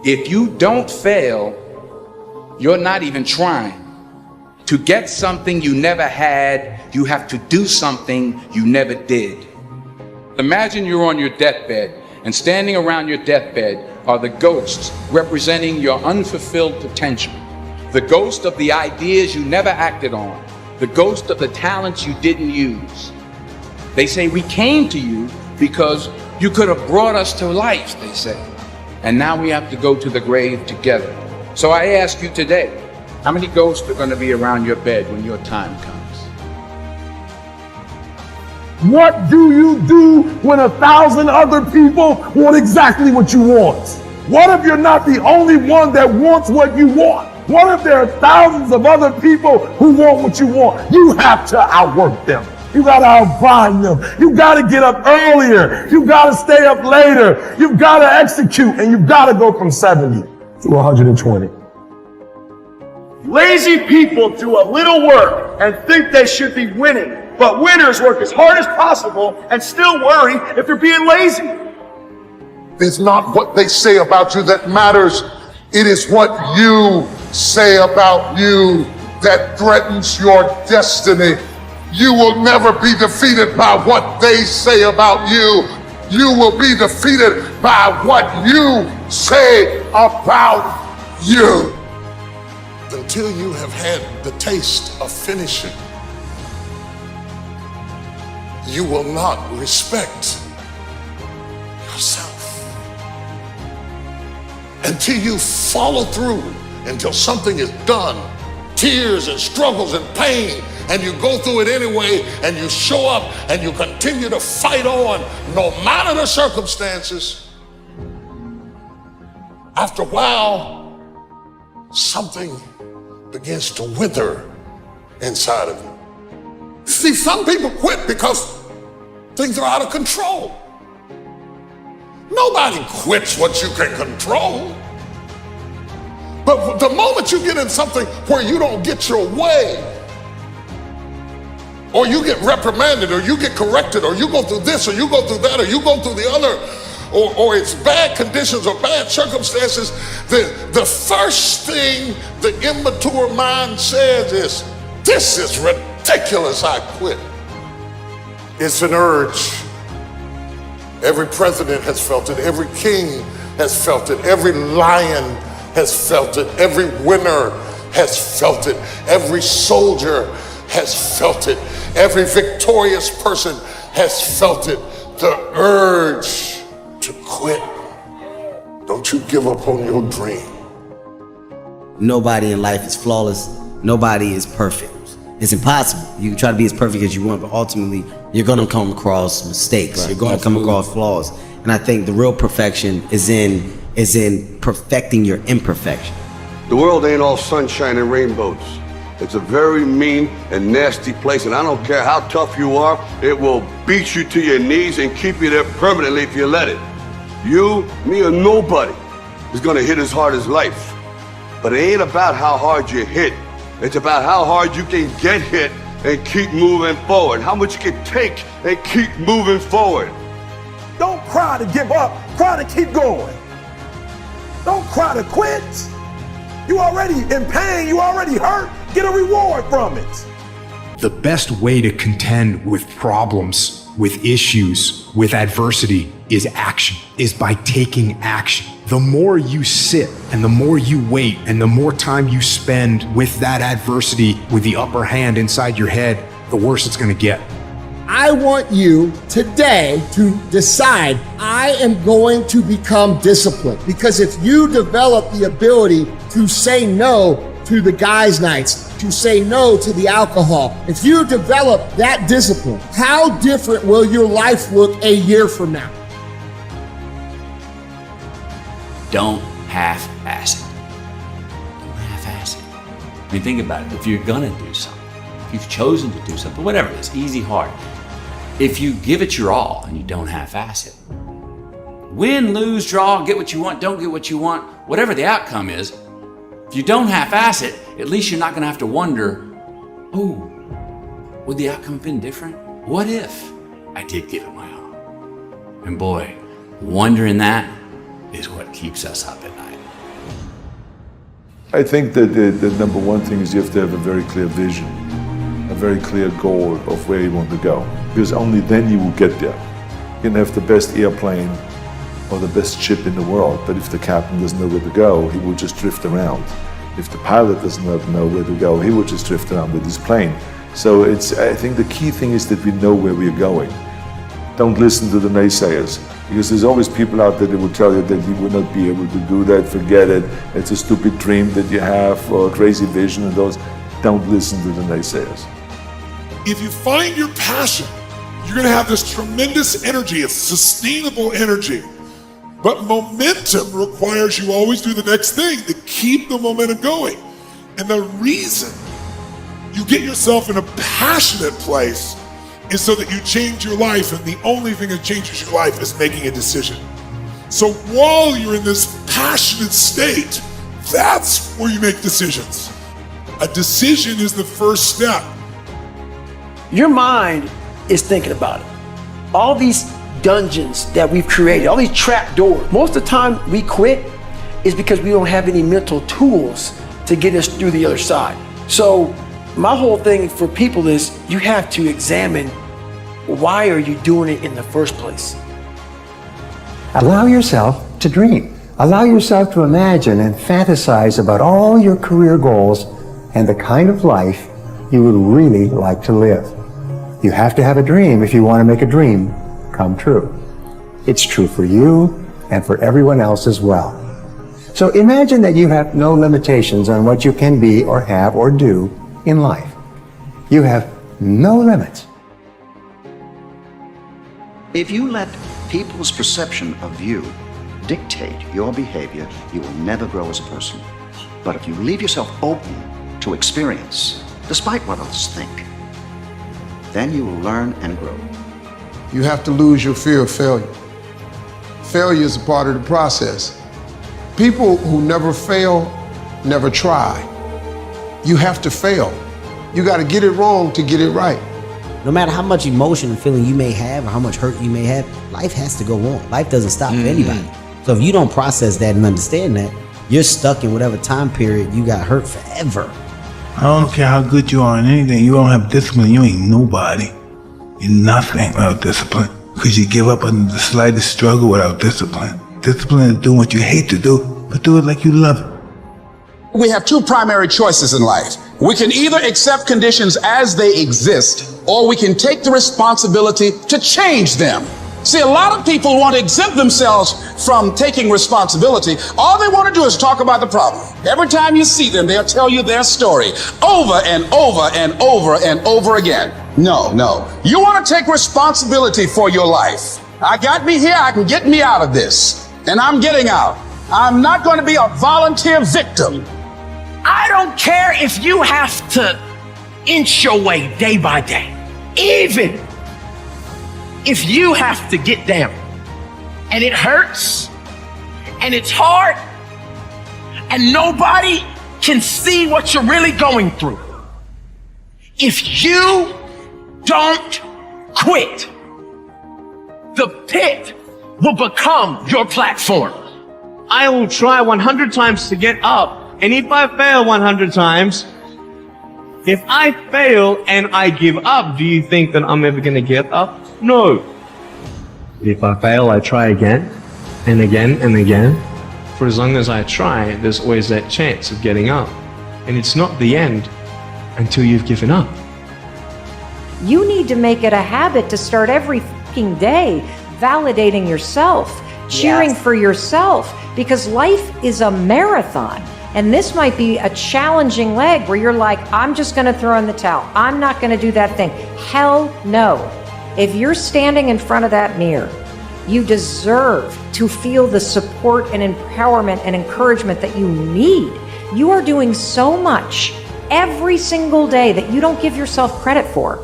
If you don't fail, you're not even trying. To get something you never had, you have to do something you never did. Imagine you're on your deathbed, and standing around your deathbed are the ghosts representing your unfulfilled potential. The ghost of the ideas you never acted on. The ghost of the talents you didn't use. They say, we came to you because you could have brought us to life, they say. And now we have to go to the grave together. So I ask you today, how many ghosts are going to be around your bed when your time comes? What do you do when 1,000 other people want exactly what you want? What if you're not the only one that wants what you want? What if there are thousands of other people who want what you want? You have to outwork them. You got to outbind them. You got to get up earlier. You got to stay up later. You've got to execute, and you've got to go from 70 to 120. Lazy people do a little work and think they should be winning, but winners work as hard as possible and still worry if they're being lazy. It's not what they say about you that matters. It is what you say about you that threatens your destiny. You will never be defeated by what they say about you. You will be defeated by what you say about you. Until you have had the taste of finishing, you will not respect yourself. Until you follow through, until something is done, tears and struggles and pain, and you go through it anyway, and you show up and you continue to fight on no matter the circumstances. After a while, something begins to wither inside of you. See, some people quit because things are out of control. Nobody quits what you can control. But the moment you get in something where you don't get your way, or you get reprimanded, or you get corrected, or you go through this, or you go through that, or you go through the other, or it's bad conditions or bad circumstances, the first thing the immature mind says is, this is ridiculous, I quit. It's an urge. Every president has felt it. Every king has felt it. Every lion has felt it. Every winner has felt it. Every soldier has felt it. Every victorious person has felt it. The urge to quit. Don't you give up on your dream. Nobody in life is flawless. Nobody is perfect. It's impossible. You can try to be as perfect as you want, but ultimately you're gonna come across mistakes. Right. You're gonna come across flaws. And I think the real perfection is in perfecting your imperfection. The world ain't all sunshine and rainbows. It's a very mean and nasty place, and I don't care how tough you are, it will beat you to your knees and keep you there permanently if you let it. You, me, or nobody is gonna hit as hard as life. But it ain't about how hard you hit. It's about how hard you can get hit and keep moving forward. How much you can take and keep moving forward. Don't cry to give up, cry to keep going. Don't cry to quit. You already in pain, you already hurt. Get a reward from it. The best way to contend with problems, with issues, with adversity is action, is by taking action. The more you sit and the more you wait and the more time you spend with that adversity, with the upper hand inside your head, the worse it's gonna get. I want you today to decide, I am going to become disciplined. Because if you develop the ability to say no to the guys' nights, to say no to the alcohol, if you develop that discipline, how different will your life look a year from now? Don't half-ass it. Don't half-ass it. I mean, think about it. If you're gonna do something, if you've chosen to do something, whatever it is, easy, hard, if you give it your all and you don't half-ass it, win, lose, draw, get what you want, don't get what you want, whatever the outcome is, if you don't half-ass it, at least you're not gonna have to wonder, oh, would the outcome have been different? What if I did give it my all? And boy, wondering that is what keeps us up at night. I think that the number one thing is you have to have a very clear vision, a very clear goal of where you want to go, because only then you will get there. You can have the best airplane or the best ship in the world, but if the captain doesn't know where to go, he will just drift around. If the pilot doesn't know where to go, he will just drift around with his plane. So I think the key thing is that we know where we're going. Don't listen to the naysayers, because there's always people out there that will tell you that you will not be able to do that, forget it, it's a stupid dream that you have, or a crazy vision, and those. Don't listen to the naysayers. If you find your passion, you're going to have this tremendous energy. It's sustainable energy. But momentum requires you always do the next thing to keep the momentum going. And the reason you get yourself in a passionate place is so that you change your life, and the only thing that changes your life is making a decision. So while you're in this passionate state, that's where you make decisions. A decision is the first step. Your mind is thinking about it. All these dungeons that we've created, all these trap doors, most of the time we quit is because we don't have any mental tools to get us through the other side. So my whole thing for people is you have to examine, why are you doing it in the first place? Allow yourself to dream. Allow yourself to imagine and fantasize about all your career goals and the kind of life you would really like to live. You have to have a dream if you want to make a dream come true. It's true for you and for everyone else as well. So imagine that you have no limitations on what you can be or have or do in life. You have no limits. If you let people's perception of you dictate your behavior, you will never grow as a person. But if you leave yourself open to experience, despite what others think, then you will learn and grow. You have to lose your fear of failure. Failure is a part of the process. People who never fail, never try. You have to fail. You got to get it wrong to get it right. No matter how much emotion and feeling you may have or how much hurt you may have, life has to go on. Life doesn't stop for anybody. So if you don't process that and understand that, you're stuck in whatever time period you got hurt forever. I don't care how good you are in anything, you don't have discipline, you ain't nobody. You're nothing without discipline. Because you give up on the slightest struggle without discipline. Discipline is doing what you hate to do, but do it like you love it. We have two primary choices in life. We can either accept conditions as they exist, or we can take the responsibility to change them. See, a lot of people want to exempt themselves from taking responsibility. All they want to do is talk about the problem. Every time you see them, they'll tell you their story over and over and over and over again. No. You want to take responsibility for your life. I got me here, I can get me out of this. And I'm getting out. I'm not going to be a volunteer victim. I don't care if you have to inch your way day by day. Even if you have to get down and it hurts and it's hard and nobody can see what you're really going through. If you don't quit, the pit will become your platform. I will try 100 times to get up, and if I fail 100 times, if I fail and I give up, do you think that I'm ever gonna get up? No. If I fail, I try again and again and again. For as long as I try, there's always that chance of getting up. And it's not the end until you've given up. You need to make it a habit to start every fucking day validating yourself, cheering for yourself, because life is a marathon. And this might be a challenging leg where you're like, I'm just going to throw in the towel. I'm not going to do that thing. Hell no. If you're standing in front of that mirror, you deserve to feel the support and empowerment and encouragement that you need. You are doing so much every single day that you don't give yourself credit for.